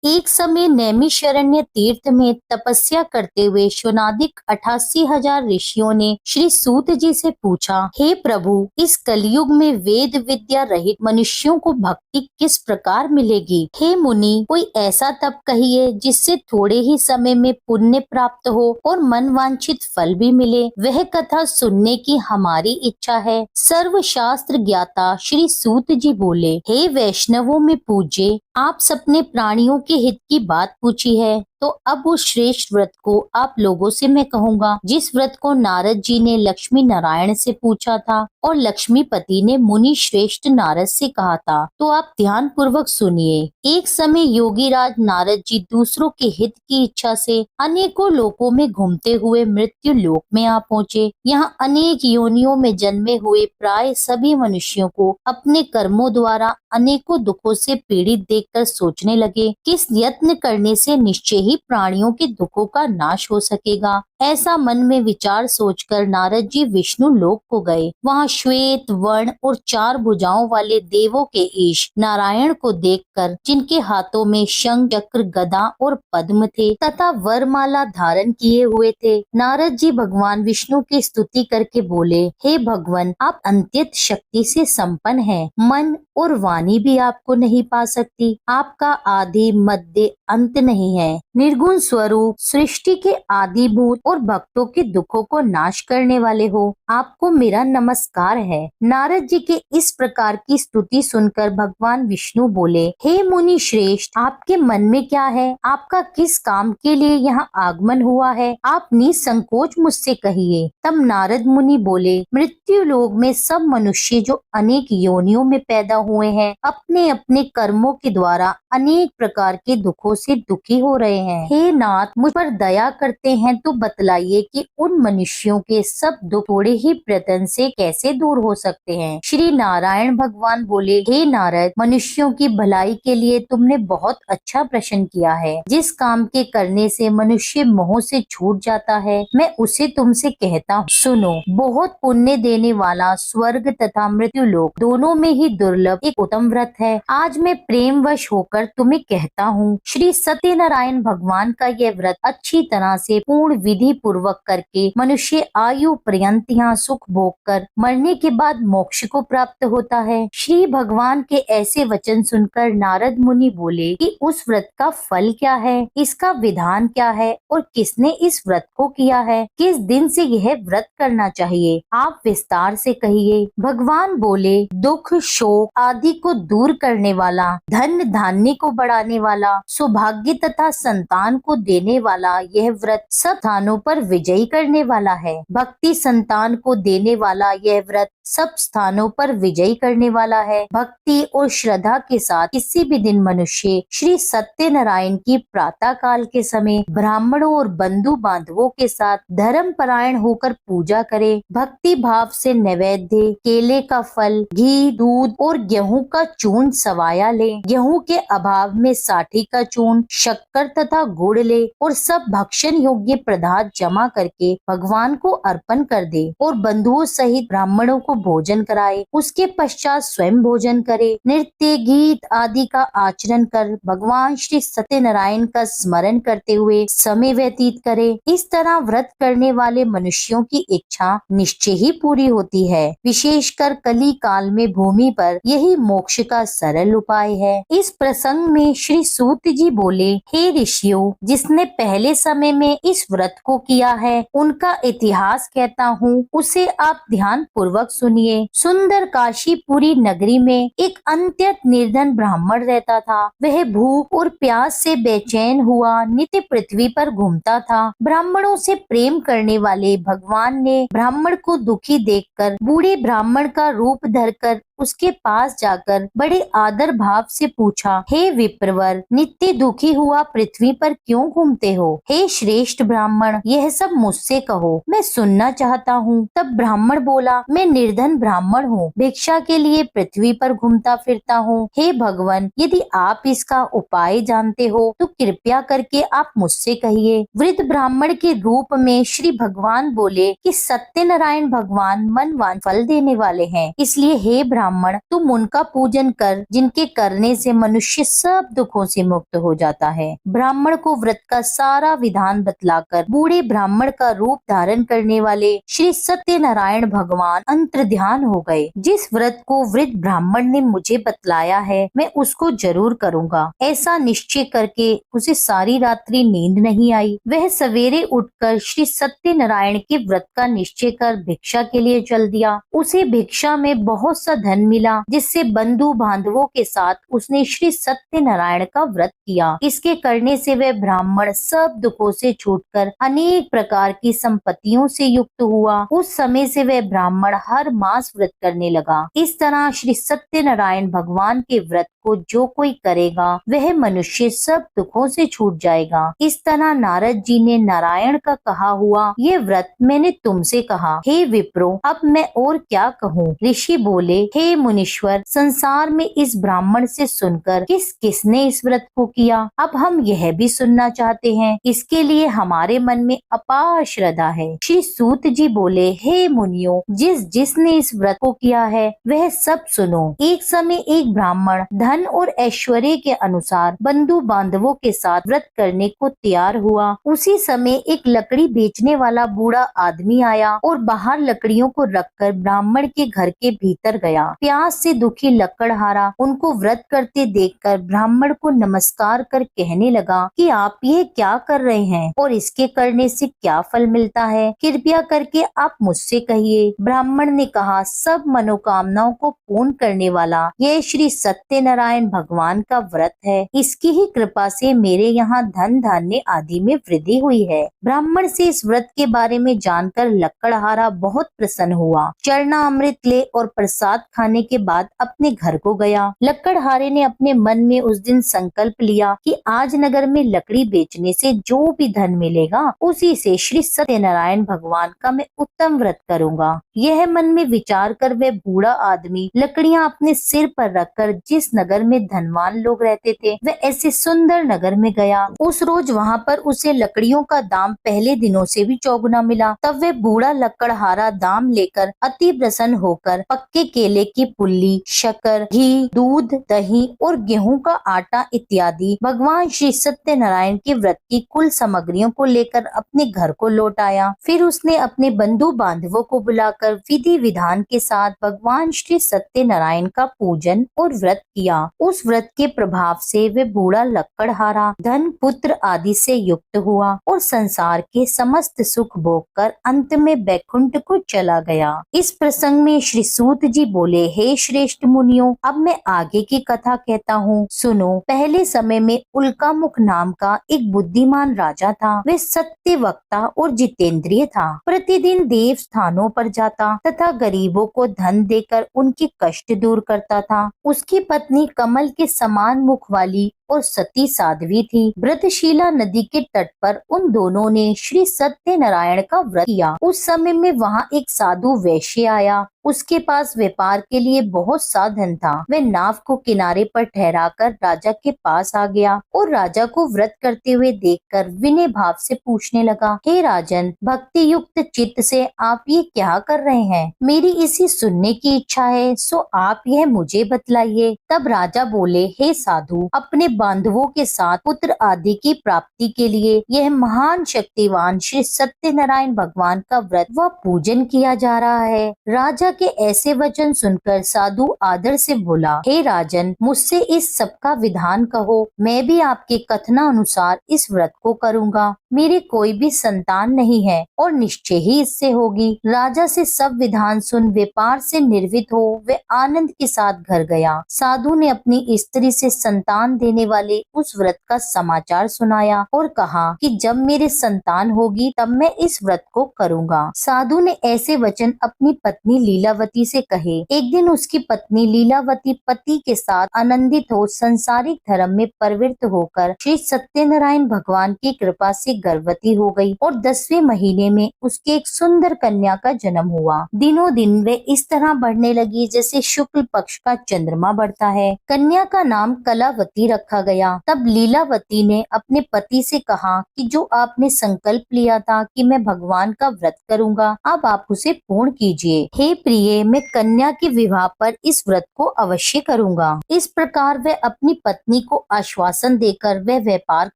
एक समय नैमिषारण्य तीर्थ में तपस्या करते हुए शौनादिक 88,000 ऋषियों ने श्री सूत जी से पूछा, हे प्रभु, इस कलयुग में वेद विद्या रहित मनुष्यों को भक्ति किस प्रकार मिलेगी? हे मुनि, कोई ऐसा तप कहिए जिससे थोड़े ही समय में पुण्य प्राप्त हो और मन वांछित फल भी मिले। वह कथा सुनने की हमारी इच्छा है। सर्व शास्त्र ज्ञाता श्री सूत जी बोले, हे वैष्णवों में पूज्य, आप सबने प्राणियों के हित की बात पूछी है, तो अब उस श्रेष्ठ व्रत को आप लोगों से मैं कहूँगा, जिस व्रत को नारद जी ने लक्ष्मी नारायण से पूछा था और लक्ष्मीपति ने मुनि श्रेष्ठ नारद से कहा था। तो आप ध्यान पूर्वक सुनिए। एक समय योगीराज नारद जी दूसरों के हित की इच्छा से अनेकों लोकों में घूमते हुए मृत्यु लोक में आ पहुँचे। यहाँ अनेक योनियों में जन्मे हुए प्राय सभी मनुष्यों को अपने कर्मों द्वारा अनेकों दुखों से पीड़ित देखकर सोचने लगे, किस यत्न करने से निश्चय ही प्राणियों के दुखों का नाश हो सकेगा। ऐसा मन में विचार सोचकर नारद जी विष्णु लोक को गए। वहाँ श्वेत वर्ण और 4 भुजाओं वाले देवों के ईश नारायण को देखकर, जिनके हाथों में शंख चक्र गदा और पद्म थे तथा वरमाला धारण किए हुए थे, नारद जी भगवान विष्णु की स्तुति करके बोले, हे भगवान, आप अत्यंत शक्ति से संपन्न हैं। मन और वाणी भी आपको नहीं पा सकती। आपका आदि मध्य अंत नहीं है। निर्गुण स्वरूप, सृष्टि के आदिभूत और भक्तों के दुखों को नाश करने वाले हो। आपको मेरा नमस्कार है। नारद जी के इस प्रकार की स्तुति सुनकर भगवान विष्णु बोले, हे मुनि श्रेष्ठ, आपके मन में क्या है? आपका किस काम के लिए यहाँ आगमन हुआ है? आप निसंकोच मुझसे कहिए। तब नारद मुनि बोले, मृत्यु लोक में सब मनुष्य जो अनेक योनियों में पैदा हुए हैं, अपने अपने कर्मों के द्वारा अनेक प्रकार के दुखों से दुखी हो रहे हैं। हे नाथ, मुझ पर दया करते हैं तो बतलाइए कि उन मनुष्यों के सब दुख थोड़े ही प्रयत्न से कैसे दूर हो सकते हैं। श्री नारायण भगवान बोले, हे नारद, मनुष्यों की भलाई के लिए तुमने बहुत अच्छा प्रश्न किया है। जिस काम के करने से मनुष्य मोह से छूट जाता है, मैं उसे तुमसे कहता हूँ, सुनो। बहुत पुण्य देने वाला स्वर्ग तथा मृत्यु लोक दोनों में ही दुर्लभ एक उत्तम व्रत है। आज मैं प्रेमवश होकर तुम्हें कहता हूँ, श्री सत्यनारायण भगवान का यह व्रत अच्छी तरह से पूर्ण विधि पूर्वक करके मनुष्य आयु पर्यंत यहाँ सुख भोग कर मरने के बाद मोक्ष को प्राप्त होता है। श्री भगवान के ऐसे वचन सुनकर नारद मुनि बोले कि उस व्रत का फल क्या है, इसका विधान क्या है और किसने इस व्रत को किया है, किस दिन से यह व्रत करना चाहिए, आप विस्तार से कहिए। भगवान बोले, दुख शोक आदि को दूर करने वाला, धन धान्य को बढ़ाने वाला, सौभाग्य तथा संतान को देने वाला यह व्रत सब स्थानों पर विजयी करने वाला है। भक्ति संतान को देने वाला यह व्रत सब स्थानों पर विजयी करने वाला है। भक्ति और श्रद्धा के साथ किसी भी दिन मनुष्य श्री सत्यनारायण की प्रातः काल के समय ब्राह्मणों और बंधु बांधवों के साथ धर्म परायण होकर पूजा करे। भक्ति भाव से नैवेद्य, केले का फल, घी, दूध और गेहूं का चूर्ण सवाया ले। गेहूं के अभाव में साठी का चूर्ण, शक्कर तथा गुड़ ले और सब भक्षण योग्य पदार्थ जमा करके भगवान को अर्पण कर दे और बंधुओं सहित ब्राह्मणों को भोजन कराए। उसके पश्चात स्वयं भोजन करे। नृत्य गीत आदि का आचरण कर भगवान श्री सत्यनारायण का स्मरण करते हुए समय व्यतीत करे। इस तरह व्रत करने वाले मनुष्यों की इच्छा निश्चय ही पूरी होती है। विशेषकर कली काल में भूमि पर यही मोक्ष का सरल उपाय है। इस प्रसंग में श्री सूत जी बोले, हे ऋषियों, जिसने पहले समय में इस व्रत को किया है उनका इतिहास कहता हूँ, उसे आप ध्यान पूर्वक सुनिए। सुंदर काशीपुरी नगरी में एक अत्यंत निर्धन ब्राह्मण रहता था। वह भूख और प्यास से बेचैन हुआ नित्य पृथ्वी पर घूमता था। ब्राह्मणों से प्रेम करने वाले भगवान ने ब्राह्मण को दुखी देखकर बूढ़े ब्राह्मण का रूप धरकर उसके पास जाकर बड़े आदर भाव से पूछा, हे विप्रवर, नित्य दुखी हुआ पृथ्वी पर क्यों घूमते हो? हे श्रेष्ठ ब्राह्मण, यह सब मुझसे कहो, मैं सुनना चाहता हूँ। तब ब्राह्मण बोला, मैं निर्धन ब्राह्मण हूँ, भिक्षा के लिए पृथ्वी पर घूमता फिरता हूँ। हे भगवान, यदि आप इसका उपाय जानते हो तो कृपया करके आप मुझसे कहिए। वृद्ध ब्राह्मण के रूप में श्री भगवान बोले कि सत्यनारायण भगवान मनवांछित फल देने वाले हैं, इसलिए हे ब्राह्मण, ब्राह्मण, तुम उनका पूजन कर जिनके करने से मनुष्य सब दुखों से मुक्त हो जाता है। ब्राह्मण को व्रत का सारा विधान बतलाकर बूढ़े ब्राह्मण का रूप धारण करने वाले श्री सत्यनारायण भगवान अंतर्ध्यान हो गए। जिस व्रत को वृद्ध ब्राह्मण ने मुझे बतलाया है मैं उसको जरूर करूँगा। ऐसा निश्चय करके उसे सारी रात्रि नींद नहीं आई। वह सवेरे उठकर श्री सत्यनारायण के व्रत का निश्चय कर भिक्षा के लिए चल दिया। उसे भिक्षा में बहुत सा धन मिला, जिससे बंधु बांधवों के साथ उसने श्री सत्यनारायण का व्रत किया। इसके करने से वह ब्राह्मण सब दुखों से छूटकर अनेक प्रकार की संपत्तियों से युक्त हुआ। उस समय से वह ब्राह्मण हर मास व्रत करने लगा। इस तरह श्री सत्यनारायण भगवान के व्रत को जो कोई करेगा वह मनुष्य सब दुखों से छूट जाएगा। इस तरह नारद जी ने नारायण का कहा हुआ ये व्रत मैंने तुमसे कहा। हे विप्रो, अब मैं और क्या कहूँ। ऋषि बोले, हे मुनीश्वर, संसार में इस ब्राह्मण से सुनकर किस किसने इस व्रत को किया, अब हम यह भी सुनना चाहते हैं। इसके लिए हमारे मन में अपार श्रद्धा है। श्री सूत जी बोले, हे मुनियों, जिसने इस व्रत को किया है वह सब सुनो। एक समय एक ब्राह्मण धन और ऐश्वर्य के अनुसार बंधु बांधवों के साथ व्रत करने को तैयार हुआ। उसी समय एक लकड़ी बेचने वाला बूढ़ा आदमी आया और बाहर लकड़ियों को रखकर ब्राह्मण के घर के भीतर गया। प्यास से दुखी लकड़हारा उनको व्रत करते देखकर ब्राह्मण को नमस्कार कर कहने लगा कि आप ये क्या कर रहे हैं और इसके करने से क्या फल मिलता है, कृपया करके आप मुझसे कहिए। ब्राह्मण ने कहा, सब मनोकामनाओं को पूर्ण करने वाला ये श्री सत्यनारायण भगवान का व्रत है। इसकी ही कृपा से मेरे यहाँ धन धान्य आदि में वृद्धि हुई है। ब्राह्मण से इस व्रत के बारे में जानकर लकड़हारा बहुत प्रसन्न हुआ। चरना अमृत ले और प्रसाद खाने के बाद अपने घर को गया। लकड़हारे ने अपने मन में उस दिन संकल्प लिया कि आज नगर में लकड़ी बेचने से जो भी धन मिलेगा उसी से श्री सत्यनारायण भगवान का मैं उत्तम व्रत करूंगा। यह मन में विचार कर वह बूढ़ा आदमी लकड़ियां अपने सिर पर रखकर जिस नगर में धनवान लोग रहते थे वह ऐसे सुंदर नगर में गया। उस रोज वहाँ पर उसे लकड़ियों का दाम पहले दिनों से भी चौगुना मिला। तब वह बूढ़ा लकड़हारा दाम लेकर अति प्रसन्न होकर पक्के केले की पुल्ली, शक्कर, घी, दूध, दही और गेहूं का आटा इत्यादि भगवान श्री सत्यनारायण के व्रत की कुल सामग्रियों को लेकर अपने घर को लौट आया। फिर उसने अपने बंधु बांधवों को बुलाकर विधि विधान के साथ भगवान श्री सत्यनारायण का पूजन और व्रत किया। उस व्रत के प्रभाव से वे बूढ़ा लकड़हारा धन पुत्र आदि से युक्त हुआ और संसार के समस्त सुख भोग कर अंत में बैकुंठ को चला गया। इस प्रसंग में श्री सूत जी बोले, हे श्रेष्ठ मुनियों, अब मैं आगे की कथा कहता हूँ, सुनो। पहले समय में उल्कामुख नाम का एक बुद्धिमान राजा था। वह सत्य वक्ता और जितेंद्रिय था। प्रतिदिन देव स्थानों पर जाता तथा गरीबों को धन देकर उनके कष्ट दूर करता था। उसकी पत्नी कमल के समान मुख वाली और सती साध्वी थी। व्रतशिला नदी के तट पर उन दोनों ने श्री सत्यनारायण का व्रत किया। उस समय में वहाँ एक साधु वैश्य आया। उसके पास व्यापार के लिए बहुत सा धन था। वह नाव को किनारे पर ठहराकर राजा के पास आ गया और राजा को व्रत करते हुए देखकर विनय भाव से पूछने लगा, हे राजन, भक्ति युक्त चित्त से आप ये क्या कर रहे हैं? मेरी इसी सुनने की इच्छा है, सो आप यह मुझे बतलाइए। तब राजा बोले, हे साधु, अपने बांधवों के साथ पुत्र आदि की प्राप्ति के लिए यह महान शक्तिवान श्री सत्यनारायण भगवान का व्रत व पूजन किया जा रहा है। राजा के ऐसे वचन सुनकर साधु आदर से बोला, हे राजन, मुझसे इस सब का विधान कहो, मैं भी आपके कथना अनुसार इस व्रत को करूँगा। मेरे कोई भी संतान नहीं है और निश्चय ही इससे होगी। राजा से सब विधान सुन व्यापार से निर्वित हो वे आनंद के साथ घर गया। साधु ने अपनी स्त्री से संतान देने वाले उस व्रत का समाचार सुनाया और कहा कि जब मेरे संतान होगी तब मैं इस व्रत को करूँगा। साधु ने ऐसे वचन अपनी पत्नी लीलावती से कहे। एक दिन उसकी पत्नी लीलावती पति के साथ आनंदित हो संसारिक धर्म में प्रवृत्त होकर श्री सत्यनारायण भगवान की कृपा से गर्भवती हो गई और 10वें महीने में उसके एक सुंदर कन्या का जन्म हुआ। दिनों दिन वे इस तरह बढ़ने लगी जैसे शुक्ल पक्ष का चंद्रमा बढ़ता है। कन्या का नाम कलावती रखा रखा गया। तब लीलावती ने अपने पति से कहा कि जो आपने संकल्प लिया था कि मैं भगवान का व्रत करूंगा, अब आप उसे पूर्ण कीजिए। हे प्रिय, मैं कन्या के विवाह पर इस व्रत को अवश्य करूंगा। इस प्रकार वह अपनी पत्नी को आश्वासन देकर वह व्यापार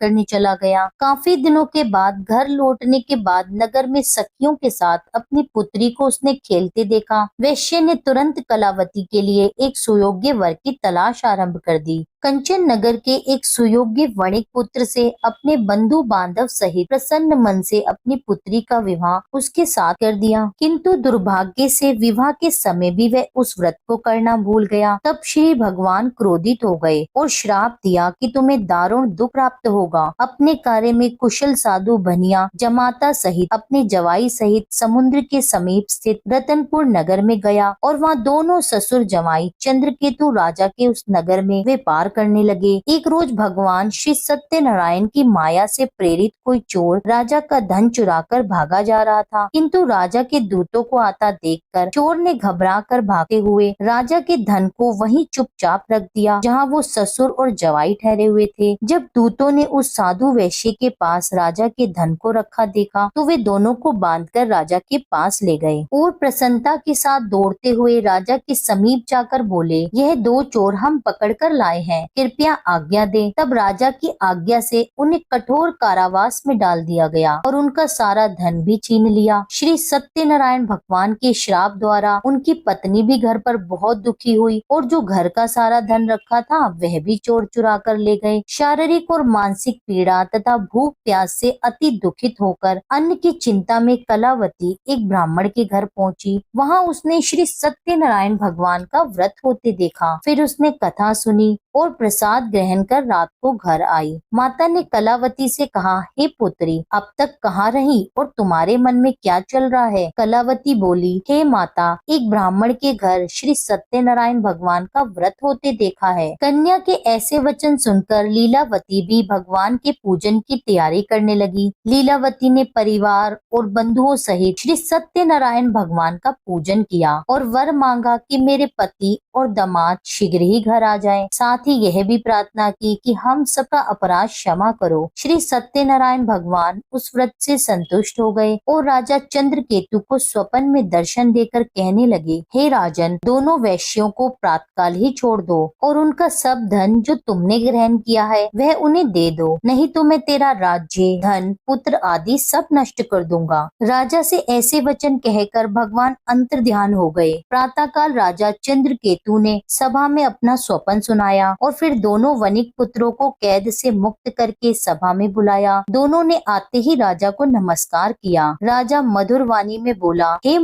करने चला गया। काफी दिनों के बाद घर लौटने के बाद नगर में सखियों के साथ अपनी पुत्री को उसने खेलते देखा। वैश्य ने तुरंत कलावती के लिए एक सुयोग्य वर की तलाश आरंभ कर दी। कंचन नगर के एक सुयोग्य वणिक पुत्र से अपने बंधु बांधव सहित प्रसन्न मन से अपनी पुत्री का विवाह उसके साथ कर दिया। किंतु दुर्भाग्य से विवाह के समय भी वह उस व्रत को करना भूल गया। तब श्री भगवान क्रोधित हो गए और श्राप दिया कि तुम्हें दारुण दुख प्राप्त होगा। अपने कार्य में कुशल साधु बनिया जमाता सहित अपने जवाई सहित समुद्र के समीप स्थित रतनपुर नगर में गया और वहाँ दोनों ससुर जमाई चंद्रकेतु राजा के उस नगर में व्यापार करने लगे। एक रोज भगवान श्री सत्यनारायण की माया से प्रेरित कोई चोर राजा का धन चुराकर भागा जा रहा था, किंतु राजा के दूतों को आता देखकर चोर ने घबराकर भागते हुए राजा के धन को वहीं चुपचाप रख दिया जहां वो ससुर और जवाई ठहरे हुए थे। जब दूतों ने उस साधु वैश्य के पास राजा के धन को रखा देखा तो वे दोनों को बांधकर राजा के पास ले गए और प्रसन्नता के साथ दौड़ते हुए राजा के समीप जाकर बोले, यह दो चोर हम पकड़कर लाए हैं, कृपया आज्ञा दे। तब राजा की आज्ञा से उन्हें कठोर कारावास में डाल दिया गया और उनका सारा धन भी छीन लिया। श्री सत्यनारायण भगवान के श्राप द्वारा उनकी पत्नी भी घर पर बहुत दुखी हुई और जो घर का सारा धन रखा था वह भी चोर चुरा कर ले गए। शारीरिक और मानसिक पीड़ा तथा भूख प्यास से अति दुखित होकर अन्न की चिंता में कलावती एक ब्राह्मण के घर पहुंची। वहां उसने श्री सत्यनारायण भगवान का व्रत होते देखा। फिर उसने कथा सुनी और प्रसाद ग्रहण कर रात को घर आई। माता ने कलावती से कहा, हे पुत्री, अब तक कहाँ रही और तुम्हारे मन में क्या चल रहा है? कलावती बोली, हे माता, एक ब्राह्मण के घर श्री सत्यनारायण भगवान का व्रत होते देखा है। कन्या के ऐसे वचन सुनकर लीलावती भी भगवान के पूजन की तैयारी करने लगी। लीलावती ने परिवार और बंधुओं सहित श्री सत्यनारायण भगवान का पूजन किया और वर मांगा कि मेरे पति और दामाद शीघ्र ही घर आ जाएं। साथ ही यह भी प्रार्थना की कि हम सबका अपराध क्षमा करो। श्री सत्यनारायण भगवान उस व्रत से संतुष्ट हो गए और राजा चंद्रकेतु को स्वप्न में दर्शन देकर कहने लगे, हे राजन, दोनों वैश्यों को प्रातःकाल ही छोड़ दो और उनका सब धन जो तुमने ग्रहण किया है वह उन्हें दे दो, नहीं तो मैं तेरा राज्य, धन, पुत्र आदि सब नष्ट कर दूंगा। राजा से ऐसे वचन कहकर भगवान अंतर्ध्यान हो गए। प्रातःकाल राजा चंद्रकेतु ने सभा में अपना स्वप्न सुनाया और फिर दोनों वणिक पुत्रों को कैद से मुक्त करके सभा में बुलाया। दोनों ने आते ही राजा को नमस्कार किया। राजा मधुर वाणी में बोला, हे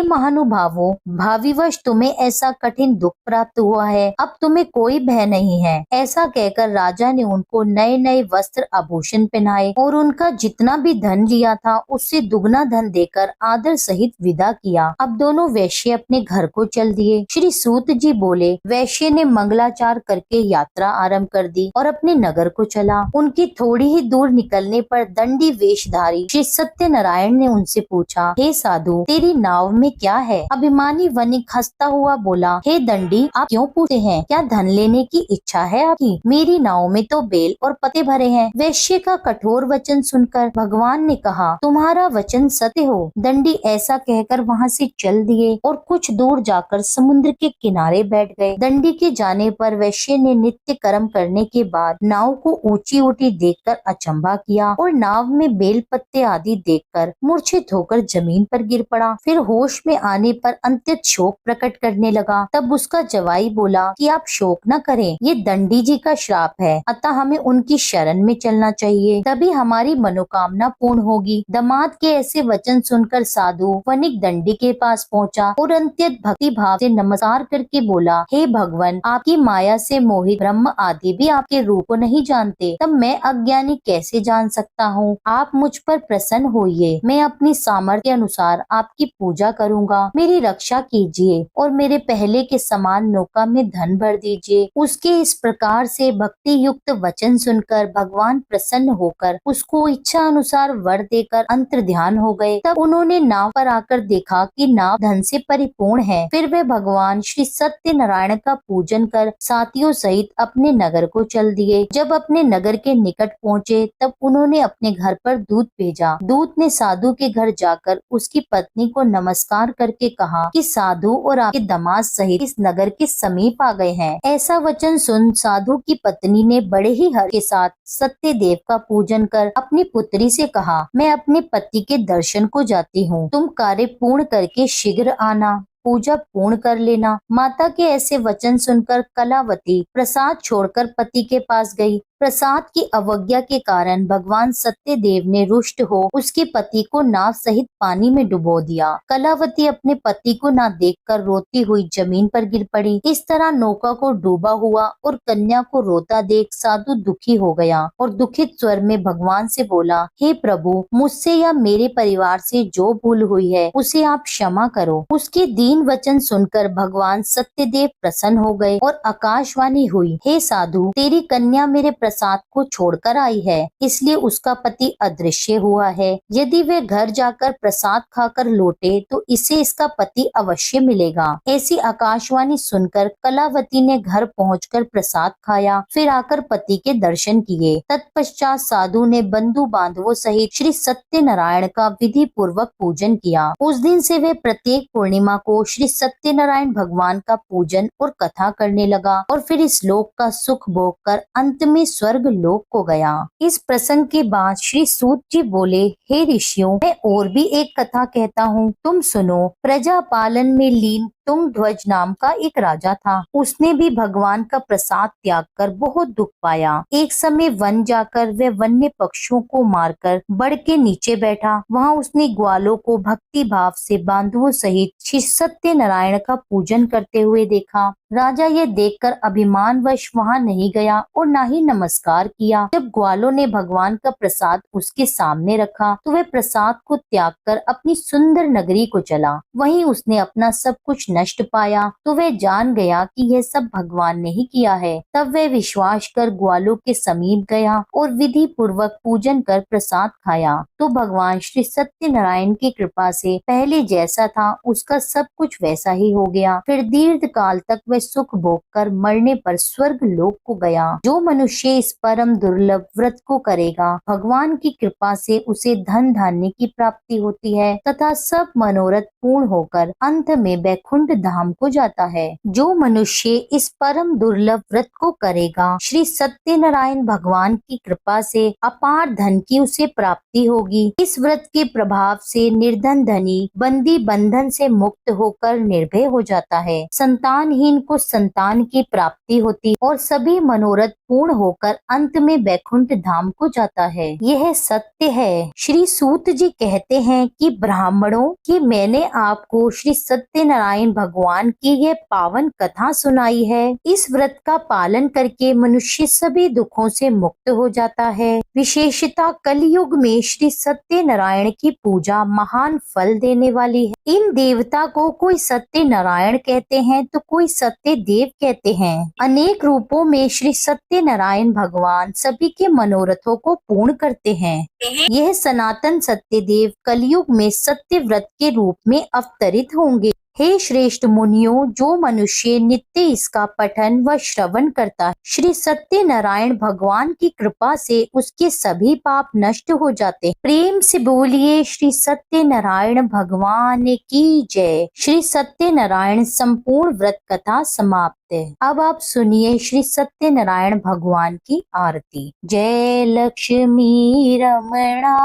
महानुभावों, भाविवश तुम्हें ऐसा कठिन दुख प्राप्त हुआ है, अब तुम्हें कोई भय नहीं है। ऐसा कहकर राजा ने उनको नए नए वस्त्र आभूषण पहनाए और उनका जितना भी धन लिया था उससे दुगना धन देकर आदर सहित विदा किया। अब दोनों वैश्य अपने घर को चल दिए। श्री सूत जी बोले, वैश्य ने मंगलाचार करके यात्रा आरंभ कर दी और अपने नगर को चला। उनकी थोड़ी ही दूर निकलने पर दंडी वेशधारी श्री सत्यनारायण ने उनसे पूछा, हे साधु, तेरी नाव में क्या है? अभिमानी वणिक हंसता हुआ बोला, हे दंडी, आप क्यों पूछते हैं? क्या धन लेने की इच्छा है आपकी? मेरी नाव में तो बेल और पत्ते भरे हैं। वैश्य का कठोर वचन सुनकर भगवान ने कहा, तुम्हारा वचन सत्य हो। दंडी ऐसा कहकर वहाँ से चल दिए और कुछ दूर जाकर समुद्र के किनारे बैठ गए। दंडी के जाने पर वैश्य ने नित्य कर्म करने के बाद नाव को ऊंची ऊंची देखकर अचंभा किया और नाव में बेल पत्ते आदि देखकर मूर्छित होकर जमीन पर गिर पड़ा। फिर होश में आने पर अत्यंत शोक प्रकट करने लगा। तब उसका जवाई बोला कि आप शोक न करें, ये दंडी जी का श्राप है, अतः हमें उनकी शरण में चलना चाहिए, तभी हमारी मनोकामना पूर्ण होगी। दामाद के ऐसे वचन सुनकर साधु वणिक दंडी के पास पहुंचा और अत्यंत भक्ति भाव से नमस्कार करके बोला, हे भगवान, आपकी माया से मोहित ब्रह्म आदि भी आपके रूप को नहीं जानते, तब मैं अज्ञानी कैसे जान सकता हूँ? आप मुझ पर प्रसन्न होइए, मैं अपनी सामर्थ्य अनुसार आपकी पूजा करूँगा। मेरी रक्षा कीजिए और मेरे पहले के समान नौका में धन भर दीजिए। उसके इस प्रकार से भक्ति युक्त वचन सुनकर भगवान प्रसन्न होकर उसको इच्छा अनुसार वर देकर अंतर्ध्यान हो गए। तब उन्होंने नाव पर आकर देखा कि नाव धन से परिपूर्ण है। फिर वे भगवान श्री सत्यनारायण का पूजन कर साथियों सहित अपने नगर को चल दिए। जब अपने नगर के निकट पहुँचे तब उन्होंने अपने घर पर दूत भेजा। दूत ने साधु के घर जाकर उसकी पत्नी को नमस्कार करके कहा कि साधु और आपके दामाद सहित इस नगर के समीप आ गए हैं। ऐसा वचन सुन साधु की पत्नी ने बड़े ही हर्ष के साथ सत्य देव का पूजन कर अपनी पुत्री से कहा, मैं अपने पति के दर्शन को जाती हूँ, तुम कार्य पूर्ण करके शीघ्र आना, पूजा पूर्ण कर लेना। माता के ऐसे वचन सुनकर कलावती प्रसाद छोड़कर पति के पास गई। प्रसाद की अवज्ञा के कारण भगवान सत्यदेव ने रुष्ट हो उसके पति को नाव सहित पानी में डुबो दिया। कलावती अपने पति को न देखकर रोती हुई जमीन पर गिर पड़ी। इस तरह नौका को डूबा हुआ और कन्या को रोता देख साधु दुखी हो गया और दुखित स्वर में भगवान से बोला, हे प्रभु, मुझसे या मेरे परिवार से जो भूल हुई है उसे आप क्षमा करो। उसके दीन वचन सुनकर भगवान सत्यदेव प्रसन्न हो गए और आकाशवाणी हुई, हे साधु, तेरी कन्या मेरे प्रसाद को छोड़कर आई है, इसलिए उसका पति अदृश्य हुआ है। यदि वे घर जाकर प्रसाद खाकर लौटे तो इसे इसका पति अवश्य मिलेगा। ऐसी आकाशवाणी सुनकर कलावती ने घर पहुंचकर प्रसाद खाया, फिर आकर पति के दर्शन किए। तत्पश्चात साधु ने बंधु बांधवों सहित श्री सत्यनारायण का विधि पूर्वक पूजन किया। उस दिन से वे प्रत्येक पूर्णिमा को श्री सत्यनारायण भगवान का पूजन और कथा करने लगा और फिर इस लोक का सुख भोग कर अंत में स्वर्ग लोक को गया। इस प्रसंग के बाद श्री सूत जी बोले, हे ऋषियों, मैं और भी एक कथा कहता हूँ, तुम सुनो। प्रजा पालन में लीन तुंग ध्वज नाम का एक राजा था। उसने भी भगवान का प्रसाद त्याग कर बहुत दुख पाया। एक समय वन जाकर वह वन्य पक्षियों को मारकर बड़ के नीचे बैठा। वहाँ उसने ग्वालों को भक्ति भाव से बांधवों सहित श्री सत्यनारायण का पूजन करते हुए देखा। राजा यह देखकर अभिमानवश वहाँ नहीं गया और न ही नमस्कार किया। जब ग्वालों ने भगवान का प्रसाद उसके सामने रखा तो वह प्रसाद को त्याग कर अपनी सुंदर नगरी को चला। वहीं उसने अपना सब कुछ नष्ट पाया तो वह जान गया कि यह सब भगवान ने ही किया है। तब वह विश्वास कर ग्वालों के समीप गया और विधि पूर्वक पूजन कर प्रसाद खाया तो भगवान श्री सत्यनारायण की कृपा से पहले जैसा था उसका सब कुछ वैसा ही हो गया। फिर दीर्घ काल तक वह सुख भोग कर मरने पर स्वर्ग लोक को गया। जो मनुष्य इस परम दुर्लभ व्रत को करेगा, भगवान की कृपा से उसे धन धान्य की प्राप्ति होती है तथा सब मनोरथ पूर्ण होकर अंत में वैकुंठ धाम को जाता है। जो मनुष्य इस परम दुर्लभ व्रत को करेगा, श्री सत्यनारायण भगवान की कृपा से अपार धन की उसे प्राप्ति होगी। इस व्रत के प्रभाव से निर्धन धनी बंदी बंधन से मुक्त होकर निर्भय हो जाता है। संतानहीन को संतान की प्राप्ति होती और सभी मनोरथ पूर्ण होकर अंत में वैकुंठ धाम को जाता है। यह सत्य है। श्री सूत जी कहते हैं कि ब्राह्मणों की मैंने आपको श्री सत्यनारायण भगवान की यह पावन कथा सुनाई है। इस व्रत का पालन करके मनुष्य सभी दुखों से मुक्त हो जाता है। विशेषता कलयुग में श्री सत्यनारायण की पूजा महान फल देने वाली है। इन देवता को कोई सत्यनारायण कहते हैं तो कोई सत्य देव कहते हैं। अनेक रूपों में श्री सत्यनारायण भगवान सभी के मनोरथों को पूर्ण करते हैं। यह सनातन सत्य देव कलयुग में सत्य व्रत के रूप में अवतरित होंगे। हे श्रेष्ठ मुनियों, जो मनुष्य नित्य इसका पठन व श्रवण करता है, श्री सत्यनारायण भगवान की कृपा से उसके सभी पाप नष्ट हो जाते हैं। प्रेम से बोलिए श्री सत्यनारायण भगवान की जय। श्री सत्यनारायण संपूर्ण व्रत कथा समाप्त है। अब आप सुनिए श्री सत्यनारायण भगवान की आरती। जय लक्ष्मी रमणा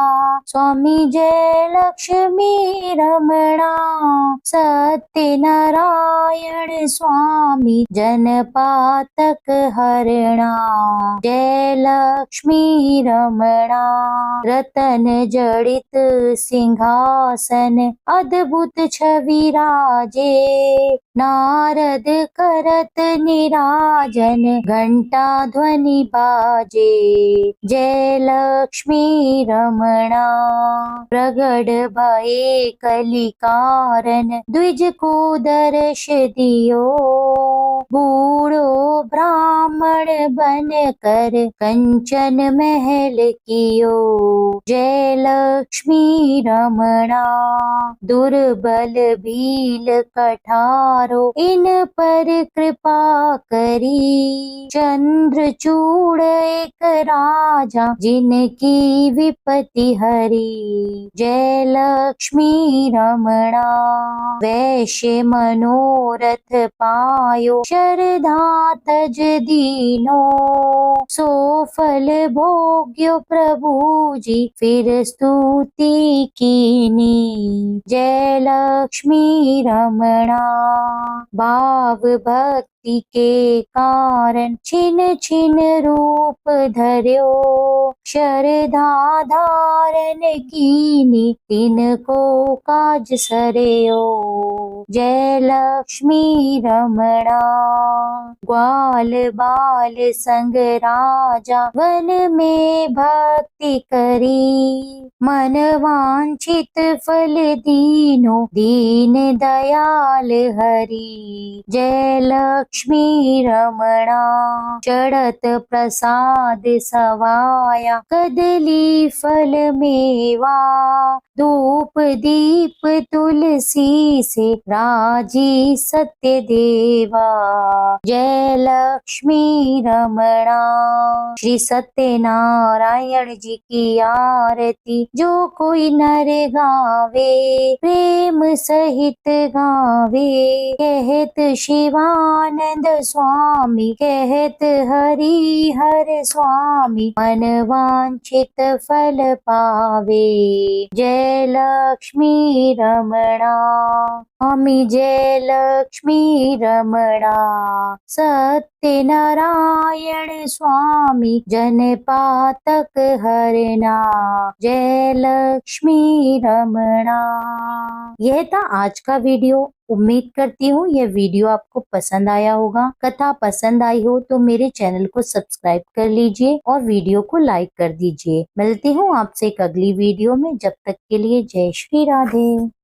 स्वामी, जय लक्ष्मी रमणा सत्यनारायण स्वामी, जनपातक हरणा। जय लक्ष्मी रमणा रतन जड़ित सिंहासन, अद्भुत छवि राजे। नारद करत निराजन, घंटा ध्वनि बाजे। जय लक्ष्मी रमणा प्रगट भये कलिकारण, द्विज को दर्श दियो। बूढ़ो ब्राह्मण बन कर कंचन महल कियो। जय लक्ष्मी रमणा दुर्बल भील कठारो, इन पर कृपा कृपा करी। चंद्रचूड़ एक राजा जिनकी विपत्ति हरी। जय लक्ष्मी रमणा। वैश्य मनोरथ पायो शरधा तज दीनो। सो फल भोग्यो प्रभु जी फिर स्तुति कीनी। जय लक्ष्मी रमणा। भाव भक्ति के कारण छिन छिन रूप धर्यो। शरधा धारण कीनी तिनको काज सरयो। जय लक्ष्मी रमणा। ग्वाल बाल संग राजा वन में भक्ति करी। मन वांछित फल दीनो दीन दयाल हरि। जय लक्ष्मी रमणा। चढ़त प्रसाद सवाया कदली फल मेवा। धूप दीप तुलसी से राजी सत्य देवा। जय लक्ष्मी रमणा। श्री सत्यनारायण जी की आरती जो कोई नर गावे। प्रेम सहित गावे। कहत शिवानंद स्वामी कहत हरि हर स्वामी। मन वांछित फल पावे। जय लक्ष्मी रमणा। स्वामी जय लक्ष्मी रमणा। सत्यनारायण स्वामी जन पातक हरना। जय लक्ष्मी रमणा। यह था आज का वीडियो। उम्मीद करती हूँ यह वीडियो आपको पसंद आया होगा। कथा पसंद आई हो तो मेरे चैनल को सब्सक्राइब कर लीजिए और वीडियो को लाइक कर दीजिए। मिलती हूँ आपसे एक अगली वीडियो में। जब तक के लिए जय श्री राधे।